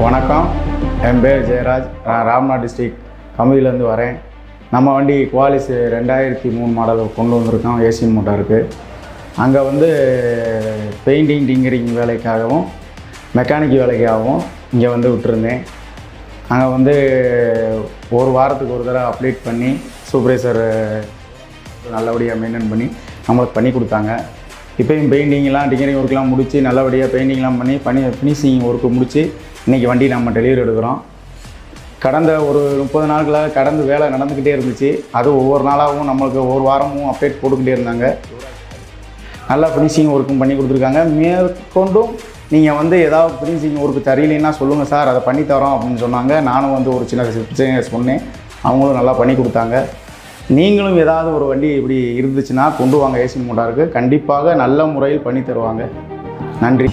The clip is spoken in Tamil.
வணக்கம், என் பேர் ஜெயராஜ். நான் ராம்நாத் டிஸ்ட்ரிக்ட் கமுதியிலேருந்து வரேன். நம்ம வண்டி குவாலிஸ் 2003 மாடல் கொண்டு வந்திருக்கோம் ஏசியன் மோட்டாருக்கு. அங்கே வந்து பெயிண்டிங் டிங்கரிங் வேலைக்காகவும் மெக்கானிக் வேலைக்காகவும் இங்கே வந்து விட்டுருந்தேன். அங்கே வந்து ஒரு வாரத்துக்கு ஒரு தடவை அப்டேட் பண்ணி சூப்பர்வைசர் நல்லபடியாக மெயின்டைன் பண்ணி நம்மளுக்கு பண்ணி கொடுத்தாங்க. இப்போயும் பெயிண்டிங்லாம் டிங்கரிங் ஒர்க்லாம் முடித்து நல்லபடியாக பெயிண்டிங்லாம் பண்ணி ஃபினிஷிங் ஒர்க்கு முடித்து இன்றைக்கி வண்டி நம்ம டெலிவரி எடுக்கிறோம். கடந்த ஒரு 30 நாட்களாக கடந்து வேலை நடந்துக்கிட்டே இருந்துச்சு. அது ஒவ்வொரு நாளாகவும் நம்மளுக்கு ஒவ்வொரு வாரமும் அப்டேட் போட்டுக்கிட்டே இருந்தாங்க. நல்லா ஃபினிஷிங் ஒர்க்கும் பண்ணி கொடுத்துருக்காங்க. மேற்கொண்டும் நீங்கள் வந்து ஏதாவது ஃபினிஷிங் ஒர்க்கு தெரியலைன்னா சொல்லுங்கள் சார், அதை பண்ணி தரோம் அப்படின்னு சொன்னாங்க. நானும் வந்து ஒரு சின்ன பிரச்சனை சொன்னேன், அவங்களும் நல்லா பண்ணி கொடுத்தாங்க. நீங்களும் ஏதாவது ஒரு வண்டி இப்படி இருந்துச்சுன்னா கொண்டு வாங்க ஏசியன் மோட்டாருக்கு. கண்டிப்பாக நல்ல முறையில் பண்ணி தருவாங்க. நன்றி.